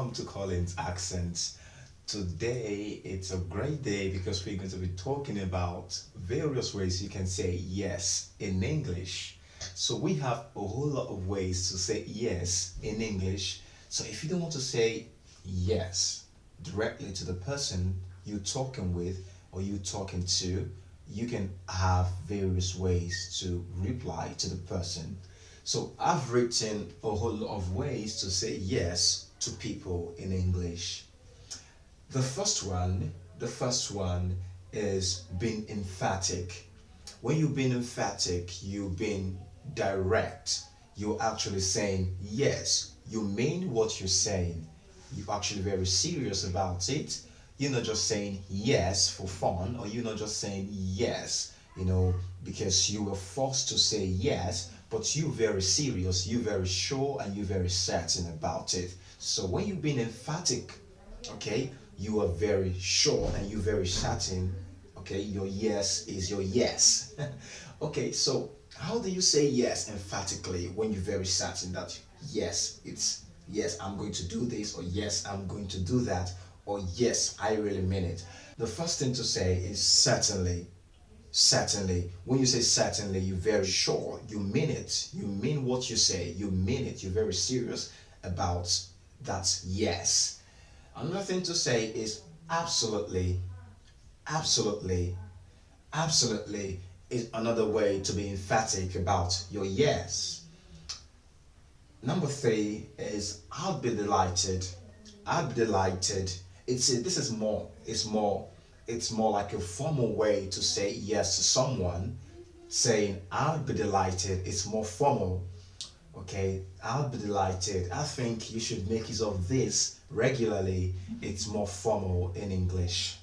welcome to Collins Accents. Today it's a great day because we're going to be talking about various ways you can say yes in English. So we have a whole lot of ways to say yes in English. So if you don't want to say yes directly to the person you're talking with or you're talking to, you can have various ways to reply to the person. So I've written a whole lot of ways to say yes to people in English. The first one is being emphatic. When you've been emphatic, you've been direct. You're actually saying yes. You mean what you're saying. You're actually very serious about it. You're not just saying yes for fun, or you're not just saying yes, because you were forced to say yes, but you're very serious, you're very sure, and you're very certain about it. So when you've been emphatic, okay, you are very sure and you're very certain, okay, your yes is your yes. Okay, so how do you say yes emphatically when you're very certain that yes, it's yes, I'm going to do this, or yes, I'm going to do that, or yes, I really mean it? The first thing to say is certainly. Certainly. When you say certainly, you're very sure. You mean it. You mean what you say. You mean it. You're very serious about that yes. Another thing to say is absolutely. Absolutely. Absolutely is another way to be emphatic about your yes. Number three is I'll be delighted. I'll be delighted. It's more like a formal way to say yes to someone. Saying I'll be delighted, it's more formal. Okay, I'll be delighted. I think you should make use of this regularly. It's more formal in English.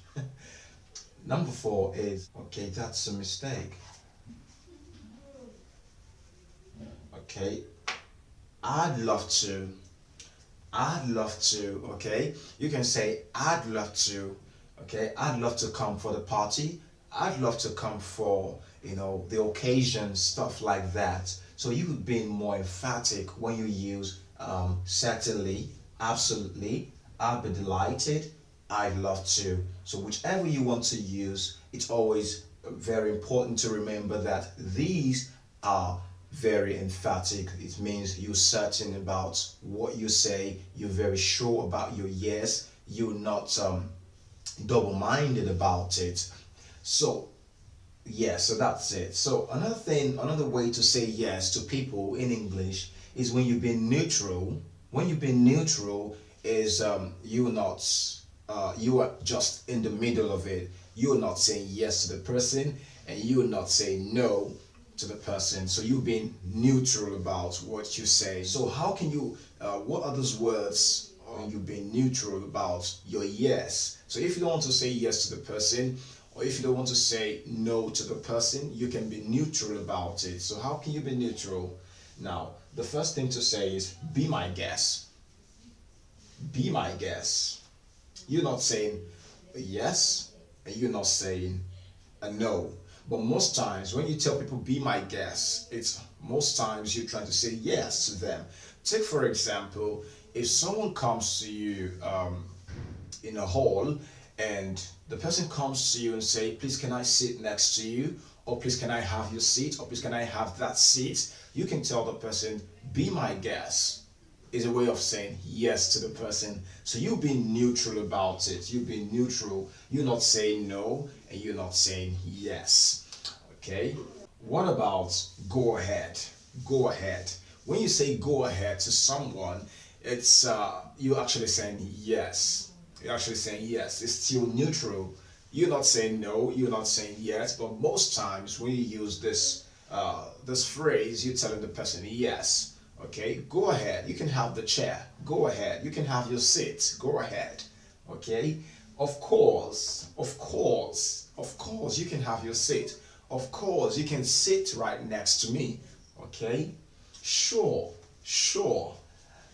Number four is okay, that's a mistake. Okay, I'd love to. I'd love to, okay? You can say, I'd love to, okay? I'd love to come for the party. I'd love to come for, the occasion, stuff like that. So you would be more emphatic when you use certainly, absolutely, I'd be delighted, I'd love to. So whichever you want to use, it's always very important to remember that these are very emphatic. It means you're certain about what you say, you're very sure about your yes, you're not double minded about it. So, yeah, so that's it. So, another way to say yes to people in English is when you've been neutral. When you've been neutral, is you are just in the middle of it. You're not saying yes to the person, and you're not saying no to the person. So you've been neutral about what you say. So how can you? What are those words? You've been neutral about your yes. So if you don't want to say yes to the person, or if you don't want to say no to the person, you can be neutral about it. So how can you be neutral? Now, the first thing to say is be my guest. Be my guest. You're not saying a yes, and you're not saying a no. But most times when you tell people be my guest, it's most times you're trying to say yes to them. Take for example, if someone comes to you in a hall, and the person comes to you and say, please can I sit next to you, or please can I have your seat, or please can I have that seat, you can tell the person be my guest is a way of saying yes to the person. So you've been neutral about it. You've been neutral. You're not saying no, and you're not saying yes. Okay? What about go ahead? Go ahead. When you say go ahead to someone, it's you're actually saying yes. You're actually saying yes. It's still neutral. You're not saying no. You're not saying yes. But most times when you use this phrase, you're telling the person yes. Okay, go ahead. You can have the chair. Go ahead. You can have your seat. Go ahead. Okay. Of course, you can have your seat. Of course, you can sit right next to me. Okay. Sure, sure.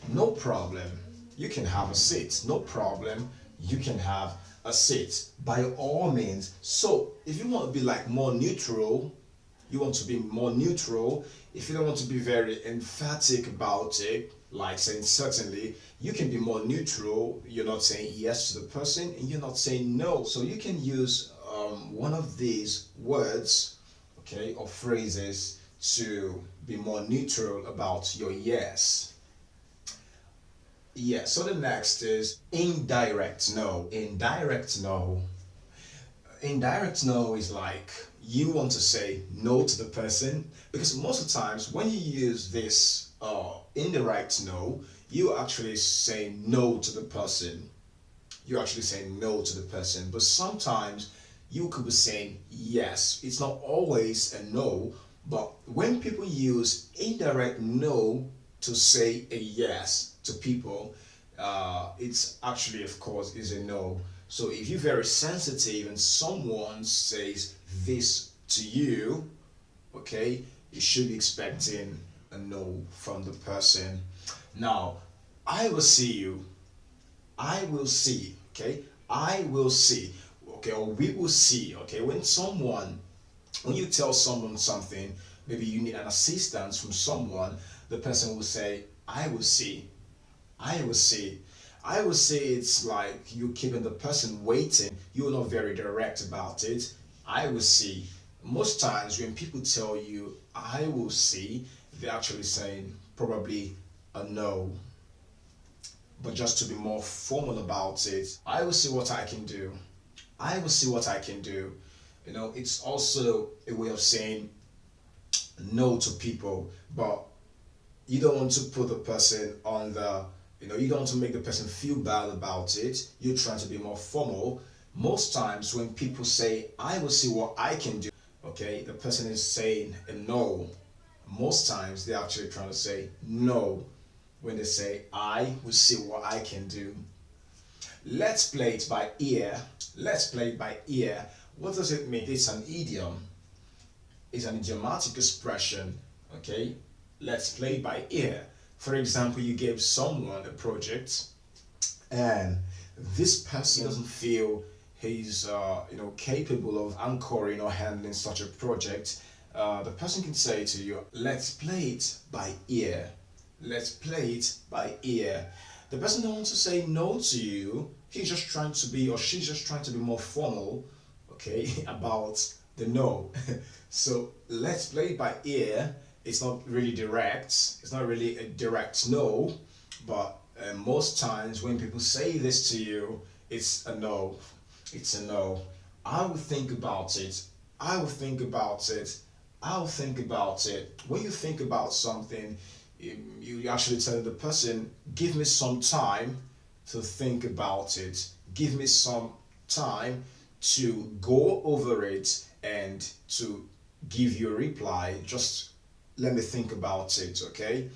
No problem. You can have a seat. No problem. You can have a seat. By all means. So, if you want to be like more neutral, you want to be more neutral, if you don't want to be very emphatic about it, like saying certainly. You can be more neutral. You're not saying yes to the person and you're not saying no. So you can use one of these words, okay, or phrases to be more neutral about your yes. Yeah, so the next is indirect no. Indirect no is like you want to say no to the person, because most of the times when you use this indirect no, you actually say no to the person. You actually say no to the person, but sometimes you could be saying yes. It's not always a no, but when people use indirect no to say a yes to people, it's actually, of course, is a no. So if you're very sensitive and someone says this to you, okay, you should be expecting a no from the person. Now, I will see you. I will see, okay? I will see, okay? Or we will see, okay? When you tell someone something, maybe you need an assistance from someone, the person will say, I will see. I will see. I will say it's like you keeping the person waiting. You're not very direct about it. I will see. Most times when people tell you, I will see, they're actually saying probably a no. But just to be more formal about it, I will see what I can do. I will see what I can do. It's also a way of saying no to people, but you don't want to put the person on you don't want to make the person feel bad about it. You're trying to be more formal. Most times when people say, I will see what I can do, okay, the person is saying a no. Most times they're actually trying to say no when they say, I will see what I can do. Let's play it by ear. Let's play it by ear. What does it mean? It's an idiom. It's an idiomatic expression. Okay? Let's play it by ear. For example, you gave someone a project and this person doesn't feel he's capable of anchoring or handling such a project. The person can say to you, let's play it by ear. Let's play it by ear. The person don't want to say no to you. He's just trying to be, or she's just trying to be more formal, okay, about the no. So let's play it by ear. It's not really direct. It's not really a direct no, but most times when people say this to you, it's a no. It's a no. I will think about it. I will think about it. I'll think about it. When you think about something, you actually tell the person, give me some time to think about it. Give me some time to go over it and to give you a reply. Just let me think about it, okay?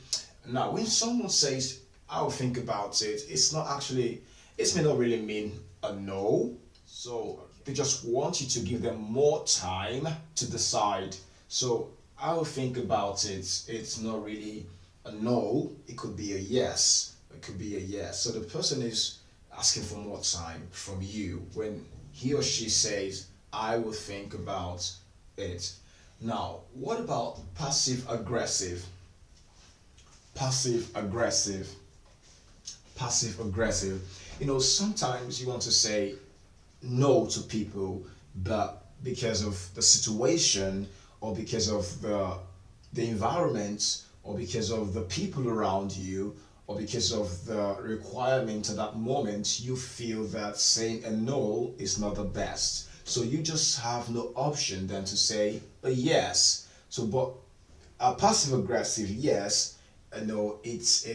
Now, when someone says, I'll think about it, it may not really mean a no. So they just want you to give them more time to decide. So I'll think about it. It's not really a no. It could be a yes. It could be a yes. So the person is asking for more time from you when he or she says, I will think about it. Now, what about passive aggressive? Passive aggressive. Passive aggressive. Sometimes you want to say no to people, but because of the situation or because of the environment or because of the people around you or because of the requirement at that moment, you feel that saying a no is not the best. So you just have no option than to say a yes. So, but a passive aggressive yes, no, it's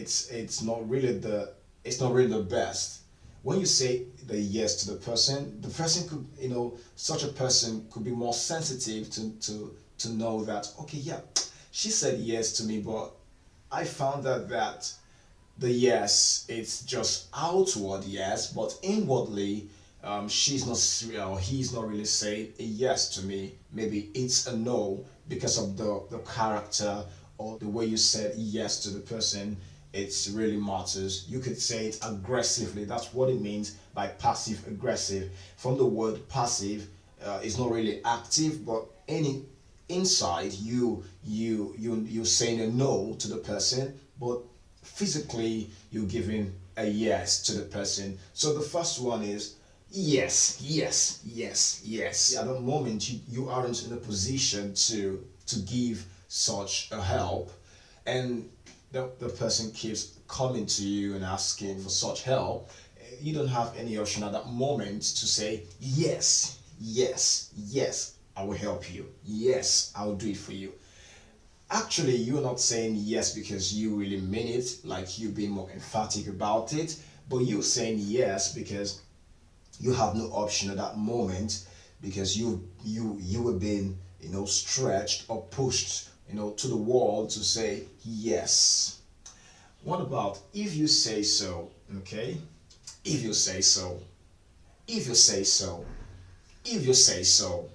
not really the best. When you say the yes to the person could, such a person could be more sensitive to know that, okay, yeah, she said yes to me, but I found out that the yes, it's just outward yes, but inwardly, she's not, he's not really saying a yes to me. Maybe it's a no because of the character or the way you said yes to the person. It really matters. You could say it aggressively. That's what it means by passive aggressive. From the word passive, it's not really active, but any inside you're saying a no to the person, but physically you're giving a yes to the person. So the first one is yes, yes, yes, yes. At the moment you aren't in a position to give such a help, and the person keeps coming to you and asking for such help, you don't have any option at that moment to say yes, yes, yes, I will help you, yes, I will do it for you. Actually, you're not saying yes because you really mean it, like you being more emphatic about it, but you're saying yes because you have no option at that moment, because you were being, stretched or pushed, to the wall to say yes. What about if you say so? Okay, if you say so, if you say so, if you say so.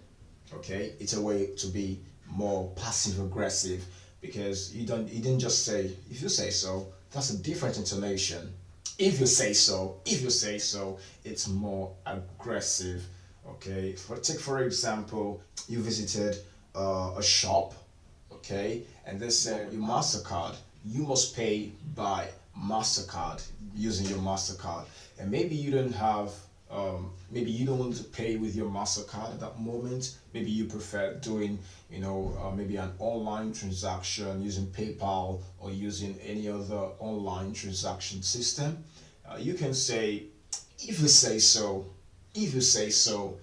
Okay, it's a way to be more passive aggressive, because you didn't just say if you say so. That's a different intonation. If you say so, if you say so, it's more aggressive. Okay, for example, you visited a shop, okay, and they said your MasterCard, you must pay by MasterCard, using your MasterCard, and maybe you don't have, maybe you don't want to pay with your MasterCard at that moment. Maybe you prefer doing, maybe an online transaction using PayPal or using any other online transaction system. You can say, if you say so, if you say so,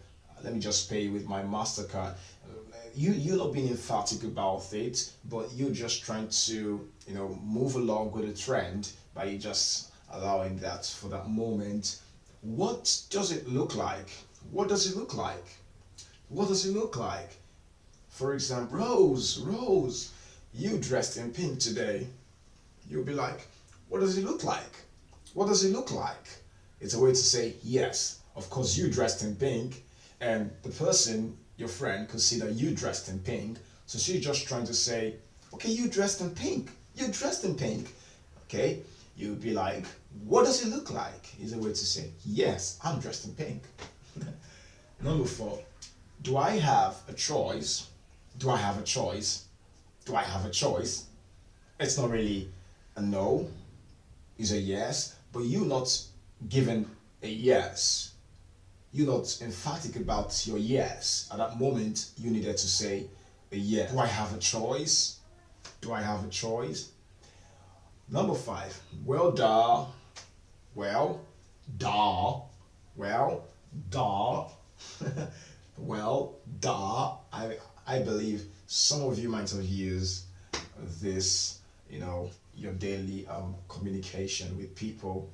let me just pay with my MasterCard. You're not being emphatic about it, but you're just trying to, move along with the trend by just allowing that for that moment. What does it look like? What does it look like? What does it look like? For example, Rose, you dressed in pink today. You'll be like, what does it look like? What does it look like? It's a way to say yes. Of course, you dressed in pink, and the person, your friend, could see that you dressed in pink. So she's just trying to say, okay, you dressed in pink. You dressed in pink. Okay, you'd be like, what does it look like? Is a way to say, yes, I'm dressed in pink. Number 4, do I have a choice? Do I have a choice? Do I have a choice? It's not really a no, it's a yes, but you're not given a yes. You're not emphatic about your yes. At that moment, you needed to say a yes. Do I have a choice? Do I have a choice? Number 5, well, duh. Well, duh. Well, duh. Well, duh. I believe some of you might have used this, your daily communication with people.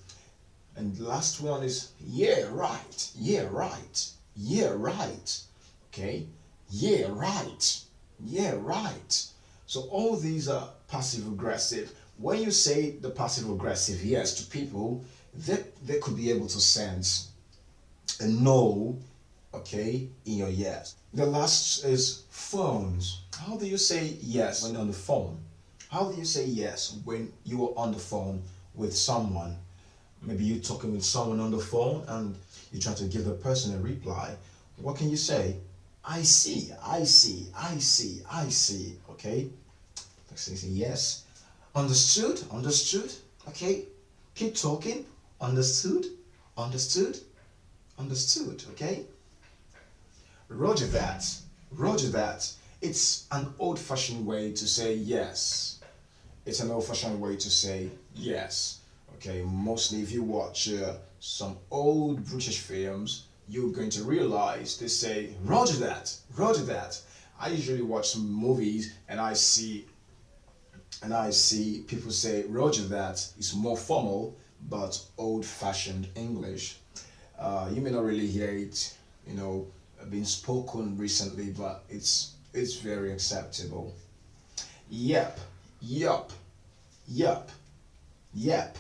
And the last one is, yeah, right. Yeah, right. Yeah, right. Okay? Yeah, right. Yeah, right. So all these are passive aggressive. When you say the passive aggressive yes to people, they could be able to sense a no, okay, in your yes. The last is phones. How do you say yes when on the phone? How do you say yes when you are on the phone with someone? Maybe you're talking with someone on the phone and you try to give the person a reply. What can you say? I see, I see, I see, I see. Okay? Next thing, say yes. Understood, understood. Okay? Keep talking. Understood, understood, understood. Okay? Roger that. Roger that. It's an old-fashioned way to say yes. It's an old-fashioned way to say yes. Okay, mostly if you watch some old British films, you're going to realize they say, Roger that, Roger that. I usually watch some movies and I see people say Roger that. It's more formal but old-fashioned English. You may not really hear it, being spoken recently, but it's very acceptable. Yep, yup, yup, yep.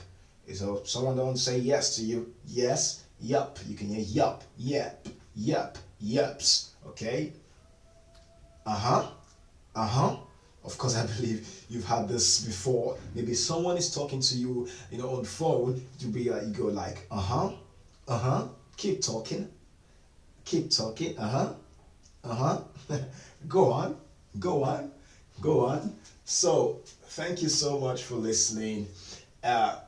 So someone don't say yes to you. Yes, yup. You can hear yup, yep, yup, yups. Okay. Uh-huh. Uh-huh. Of course, I believe you've had this before. Maybe someone is talking to you, on phone. You go like, uh-huh, uh-huh. Keep talking. Keep talking. Uh-huh. Uh-huh. Go on. Go on. Go on. So, thank you so much for listening. Uh,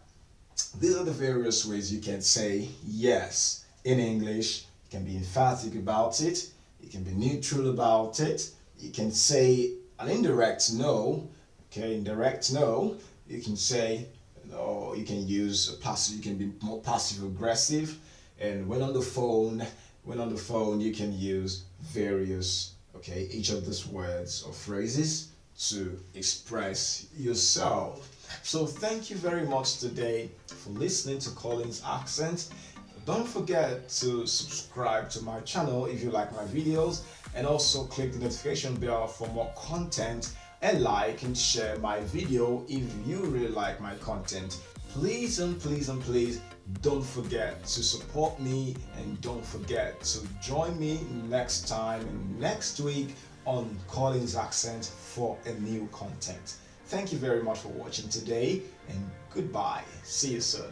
these are the various ways you can say yes in English. You can be emphatic about it. You can be neutral about it. You can say an indirect no. Okay, indirect no. You can say no. You can use a passive. You can be more passive aggressive. And when on the phone, you can use various. Okay, each of these words or phrases to express yourself. So thank you very much today for listening to Collins Accent. Don't forget to subscribe to my channel if you like my videos, and also click the notification bell for more content, and like and share my video if you really like my content. Please and please and please don't forget to support me, and don't forget to join me next time next week on Collins Accent for a new content. Thank you very much for watching today, and goodbye. See you soon.